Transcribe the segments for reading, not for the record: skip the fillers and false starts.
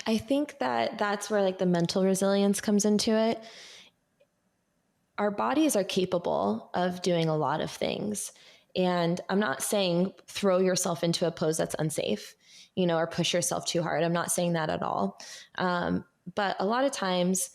I think that that's where like the mental resilience comes into it. Our bodies are capable of doing a lot of things. And I'm not saying throw yourself into a pose that's unsafe, or push yourself too hard. I'm not saying that at all. But a lot of times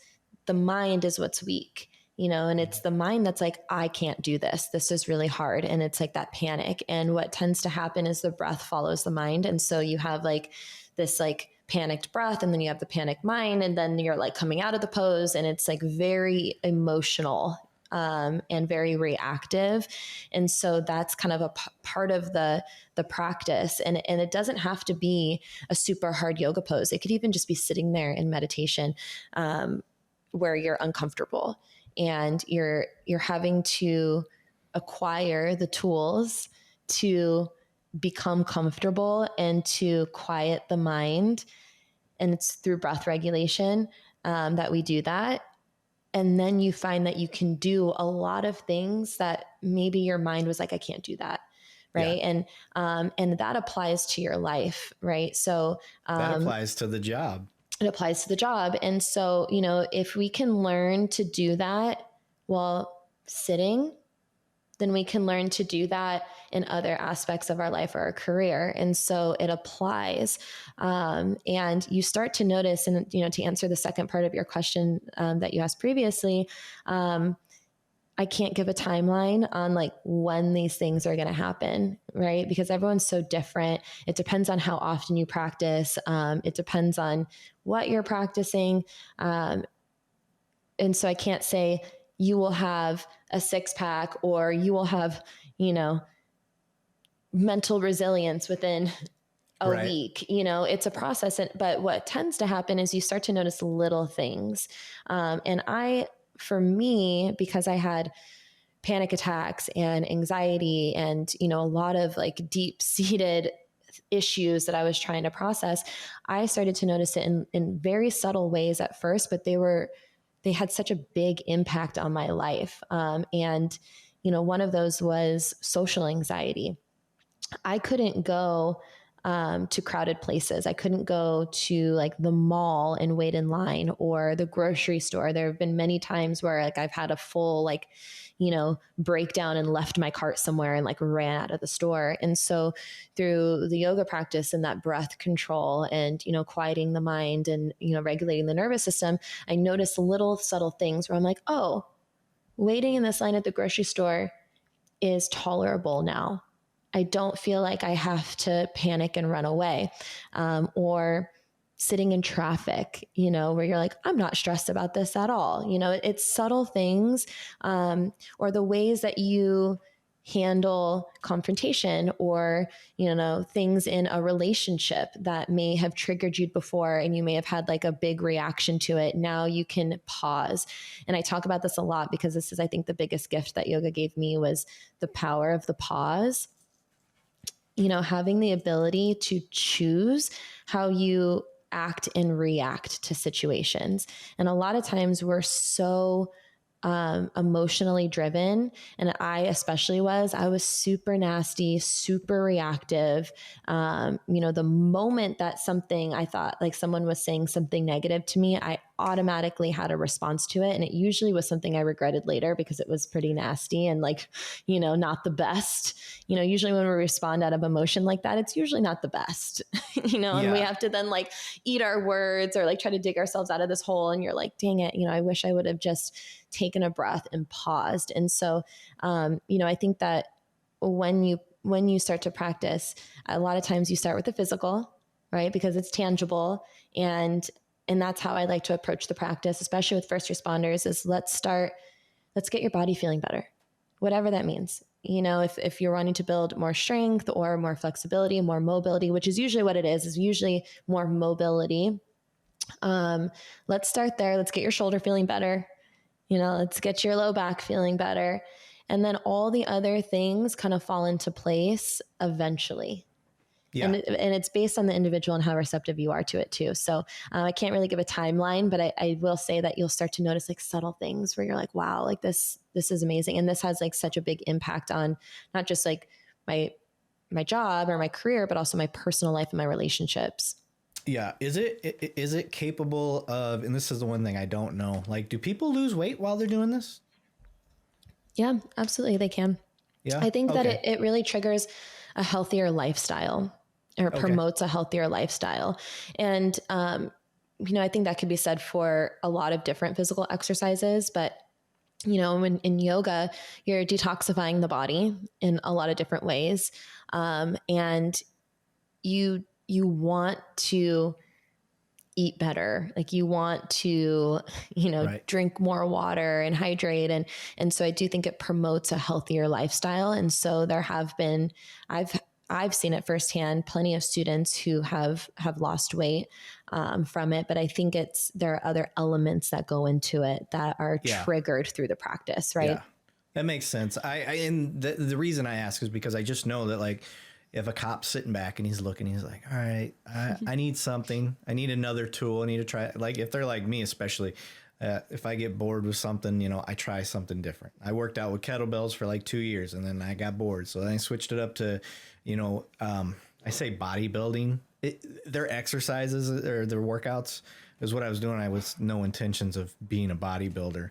the mind is what's weak, and it's the mind that's like, I can't do this. This is really hard. And it's like that panic. And what tends to happen is the breath follows the mind. And so you have like this like panicked breath, and then you have the panicked mind, and then you're like coming out of the pose, and it's like very emotional and very reactive. And so that's kind of a part of the practice. And it doesn't have to be a super hard yoga pose. It could even just be sitting there in meditation where you're uncomfortable and you're having to acquire the tools to become comfortable and to quiet the mind. And it's through breath regulation that we do that. And then you find that you can do a lot of things that maybe your mind was like, I can't do that. Right. Yeah. And that applies to your life. Right. So that applies to the job. It applies to the job. And so, if we can learn to do that while sitting, then we can learn to do that in other aspects of our life or our career. And so it applies. And you start to notice, and, to answer the second part of your question that you asked previously, I can't give a timeline on like when these things are going to happen, right? Because everyone's so different. It depends on how often you practice. It depends on what you're practicing. And so I can't say you will have a 6-pack or you will have, mental resilience within a week. It's a process. But what tends to happen is you start to notice little things. For me, because I had panic attacks and anxiety and, a lot of like deep seated issues that I was trying to process, I started to notice it in very subtle ways at first, but they had such a big impact on my life. And one of those was social anxiety. I couldn't go to crowded places. I couldn't go to like the mall and wait in line or the grocery store. There have been many times where like I've had a full like, breakdown and left my cart somewhere and like ran out of the store. And so through the yoga practice and that breath control and, quieting the mind and, regulating the nervous system, I noticed little subtle things where I'm like, oh, waiting in this line at the grocery store is tolerable now. I don't feel like I have to panic and run away, or sitting in traffic, where you're like, I'm not stressed about this at all. It's subtle things, or the ways that you handle confrontation or, things in a relationship that may have triggered you before and you may have had like a big reaction to it. Now you can pause. And I talk about this a lot because this is, I think, the biggest gift that yoga gave me was the power of the pause. Having the ability to choose how you act and react to situations. And a lot of times we're so emotionally driven. And I especially I was super nasty, super reactive. The moment that something, I thought like someone was saying something negative to me, I automatically had a response to it. And it usually was something I regretted later because it was pretty nasty and like, not the best. Usually when we respond out of emotion like that, it's usually not the best, and we have to then like eat our words or like try to dig ourselves out of this hole. And you're like, dang it, I wish I would have just taken a breath and paused. And so, I think that when you start to practice, a lot of times you start with the physical, right? Because it's tangible. And that's how I like to approach the practice, especially with first responders, is let's get your body feeling better, whatever that means. If you're wanting to build more strength or more flexibility, more mobility, which is usually what it is usually more mobility. Let's start there. Let's get your shoulder feeling better. Let's get your low back feeling better. And then all the other things kind of fall into place eventually. Yeah. And it's based on the individual and how receptive you are to it too. So I can't really give a timeline, but I will say that you'll start to notice like subtle things where you're like, wow, like this is amazing. And this has like such a big impact on not just like my job or my career, but also my personal life and my relationships. Yeah. Is it capable of, and this is the one thing I don't know, like, do people lose weight while they're doing this? Yeah, absolutely. They can. Yeah. I think that Okay. it really triggers a healthier lifestyle or Okay. promotes a healthier lifestyle. And, I think that could be said for a lot of different physical exercises, but in yoga, you're detoxifying the body in a lot of different ways. And you want to eat better, like you want to Right. drink more water and hydrate, and so I do think it promotes a healthier lifestyle. And so there have been, I've seen it firsthand, plenty of students who have lost weight from it, but I think there are other elements that go into it that are Yeah. triggered through the practice, right? Yeah. That makes sense. And the reason I ask is because I just know that, like, if a cop's sitting back and he's looking, he's like, all right, I need something. I need another tool. I need to try. Like, if they're like me, especially, if I get bored with something, I try something different. I worked out with kettlebells for like 2 years, and then I got bored. So then I switched it up to, I say bodybuilding. Their exercises or their workouts is what I was doing. I was no intentions of being a bodybuilder.